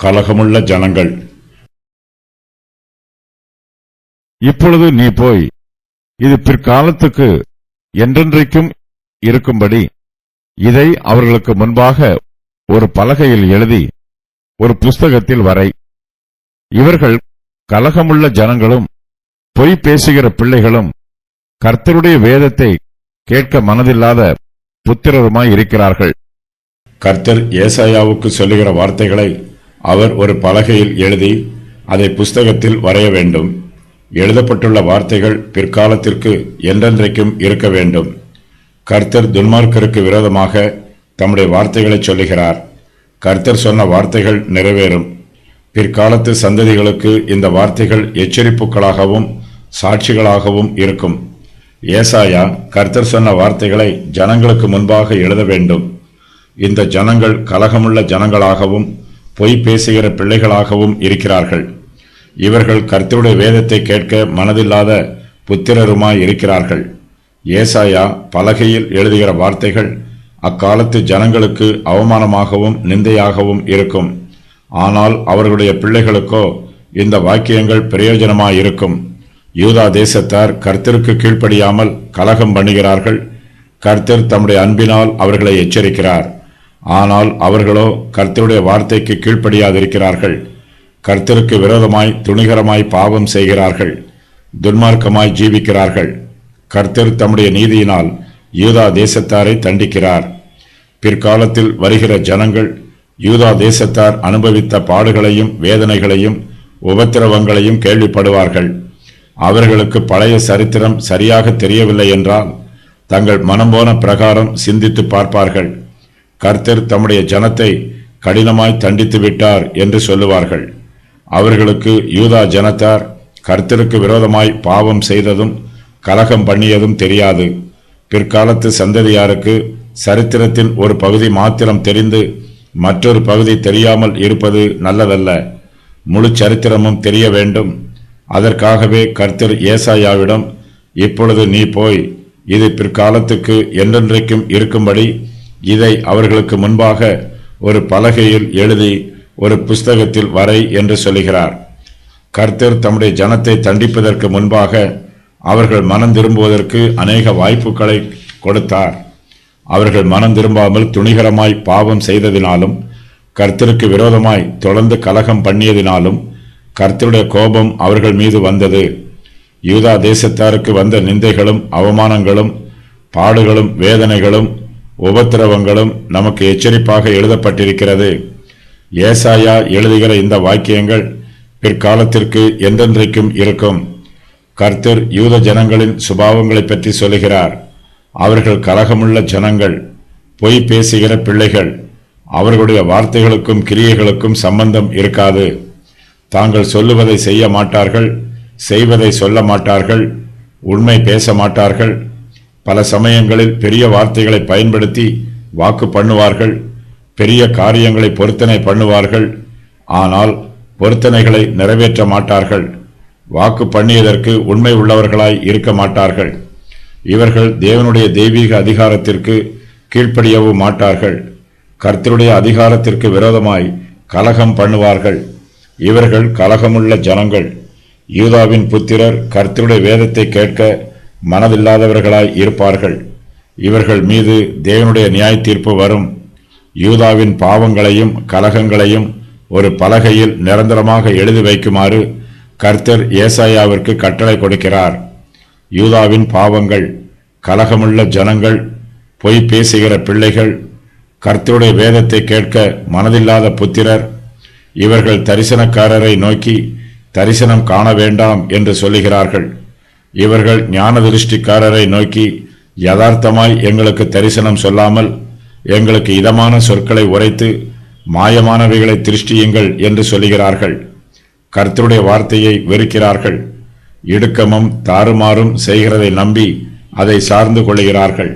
கலகமுள்ள ஜனங்கள். இப்பொழுது நீ போய் இது பிற்காலத்துக்கு என்றென்றைக்கும் இருக்கும்படி இதை அவர்களுக்கு முன்பாக ஒரு பலகையில் எழுதி ஒரு புஸ்தகத்தில் வரை. இவர்கள் கலகமுள்ள ஜனங்களும் பொய் பேசுகிற பிள்ளைகளும் கர்த்தருடைய வேதத்தை கேட்க மனதில்லாத புத்திரருமாய் இருக்கிறார்கள். கர்த்தர் ஏசாயாவுக்கு சொல்லுகிற வார்த்தைகளை அவர் ஒரு பலகையில் எழுதி அதை புஸ்தகத்தில் வரைய வேண்டும். எழுதப்பட்டுள்ள வார்த்தைகள் பிற்காலத்திற்கு என்றென்றைக்கும் இருக்க வேண்டும். கர்த்தர் துன்மார்க்கருக்கு விரோதமாக தம்முடைய வார்த்தைகளை சொல்லுகிறார். கர்த்தர் சொன்ன வார்த்தைகள் நிறைவேறும். பிற்காலத்து சந்ததிகளுக்கு இந்த வார்த்தைகள் எச்சரிப்புகளாகவும் சாட்சிகளாகவும் இருக்கும். ஏசாயா கர்த்தர் சொன்ன வார்த்தைகளை ஜனங்களுக்கு முன்பாக எழுத வேண்டும். இந்த ஜனங்கள் கலகமுள்ள ஜனங்களாகவும் பொய் பேசுகிற பிள்ளைகளாகவும் இருக்கிறார்கள். இவர்கள் கர்த்தருடைய வேதத்தை கேட்க மனதில்லாத புத்திரருமாய் இருக்கிறார்கள். ஏசாயா பலகையில் எழுதுகிற வார்த்தைகள் அக்காலத்து ஜனங்களுக்கு அவமானமாகவும் நிந்தையாகவும் இருக்கும். ஆனால் அவர்களுடைய பிள்ளைகளுக்கோ இந்த வாக்கியங்கள் பிரயோஜனமாயிருக்கும். யூதா தேசத்தார் கர்த்தருக்கு கீழ்ப்படியாமல் கலகம் பண்ணுகிறார்கள். கர்த்தர் தம்முடைய அன்பினால் அவர்களை எச்சரிக்கிறார். ஆனால் அவர்களோ கர்த்தருடைய வார்த்தைக்கு கீழ்ப்படியாதிருக்கிறார்கள். கர்த்தருக்கு விரோதமாய் துணிகரமாய் பாவம் செய்கிறார்கள். துன்மார்க்கமாய் ஜீவிக்கிறார்கள். கர்த்தர் தம்முடைய நீதியினால் யூதா தேசத்தாரை தண்டிக்கிறார். பிற்காலத்தில் வருகிற ஜனங்கள் யூதா தேசத்தார் அனுபவித்த பாடுகளையும் வேதனைகளையும் உபத்திரவங்களையும் கேள்விப்படுவார்கள். அவர்களுக்கு பழைய சரித்திரம் சரியாக தெரியவில்லை என்றால் தங்கள் மனம் போன பிரகாரம் சிந்தித்து பார்ப்பார்கள். கர்த்தர் தம்முடைய ஜனத்தை கடினமாய் தண்டித்து விட்டார் என்று சொல்லுவார்கள். அவர்களுக்கு யூதா ஜனத்தார் கர்த்தருக்கு விரோதமாய் பாவம் செய்ததும் கலகம் பண்ணியதும் தெரியாது. பிற்காலத்து சந்ததியாருக்கு சரித்திரத்தின் ஒரு பகுதி மாத்திரம் தெரிந்து மற்றொரு பகுதி தெரியாமல் இருப்பது நல்லதல்ல. முழு சரித்திரமும் தெரிய வேண்டும். அதற்காகவே கர்த்தர் ஏசாயாவிடம், இப்பொழுது நீ போய் இது பிற்காலத்துக்கு என்றென்றைக்கும் இருக்கும்படி இதை அவர்களுக்கு முன்பாக ஒரு பலகையில் எழுதி ஒரு புஸ்தகத்தில் வரை என்று சொல்லுகிறார். கர்த்தர் தம்முடைய ஜனத்தை தண்டிப்பதற்கு முன்பாக அவர்கள் மனம் திரும்புவதற்கு அநேக வாய்ப்புகளை கொடுத்தார். அவர்கள் மனம் திரும்பாமல் துணிகரமாய் பாவம் செய்ததினாலும் கர்த்தருக்கு விரோதமாய் தொடர்ந்து கலகம் பண்ணியதினாலும் கர்த்தருடைய கோபம் அவர்கள் மீது வந்தது. யூதா தேசத்தாருக்கு வந்த நிந்தைகளும் அவமானங்களும் பாடுகளும் வேதனைகளும் உபத்திரவங்களும் நமக்கு எச்சரிப்பாக எழுதப்பட்டிருக்கிறது. ஏசாயா எழுதுகிற இந்த வாக்கியங்கள் பிற்காலத்திற்கு என்றென்றைக்கும் இருக்கும். கர்த்தர் யூத ஜனங்களின் சுபாவங்களை பற்றி சொல்லுகிறார். அவர்கள் கலகமுள்ள ஜனங்கள், பொய் பேசுகிற பிள்ளைகள். அவர்களுடைய வார்த்தைகளுக்கும் கிரியைகளுக்கும் சம்பந்தம் இருக்காது. தாங்கள் சொல்லுவதை செய்ய மாட்டார்கள், செய்வதை சொல்ல மாட்டார்கள், உண்மை பேச மாட்டார்கள். பல சமயங்களில் பெரிய வார்த்தைகளை பயன்படுத்தி வாக்கு பண்ணுவார்கள், பெரிய காரியங்களை பொருத்தனை பண்ணுவார்கள். ஆனால் பொருத்தனைகளை நிறைவேற்ற மாட்டார்கள். வாக்கு பண்ணியதற்கு உண்மை உள்ளவர்களாய் இருக்க மாட்டார்கள். இவர்கள் தேவனுடைய தெய்வீக அதிகாரத்திற்கு கீழ்ப்படியவும் மாட்டார்கள். கர்த்தருடைய அதிகாரத்திற்கு விரோதமாய் கலகம் பண்ணுவார்கள். இவர்கள் கலகமுள்ள ஜனங்கள். யூதாவின் புத்திரர் கர்த்தருடைய வேதத்தை கேட்க மனதில்லாதவர்களாய் இருப்பார்கள். இவர்கள் மீது தேவனுடைய நியாய தீர்ப்பு வரும். யூதாவின் பாவங்களையும் கலகங்களையும் ஒரு பலகையில் நிரந்தரமாக எழுதி வைக்குமாறு கர்த்தர் ஏசாயாவிற்கு கட்டளை கொடுக்கிறார். யூதாவின் பாவங்கள், கலகமுள்ள ஜனங்கள், பொய் பேசுகிற பிள்ளைகள், கர்த்தருடைய வேதத்தை கேட்க மனதில்லாத புத்திரர். இவர்கள் தரிசனக்காரரை நோக்கி தரிசனம் காண வேண்டாம் என்று சொல்லுகிறார்கள். இவர்கள் ஞான திருஷ்டிக்காரரை நோக்கி யதார்த்தமாய் எங்களுக்கு தரிசனம் சொல்லாமல் எங்களுக்கு இதமான சொற்களை உரைத்து மாயமானவைகளை திருஷ்டியுங்கள் என்று சொல்லுகிறார்கள். கர்த்தருடைய வார்த்தையை வெறுக்கிறார்கள். இடுக்கமும் தாறுமாறும் செய்கிறதை நம்பி அதை சார்ந்து கொள்கிறார்கள்.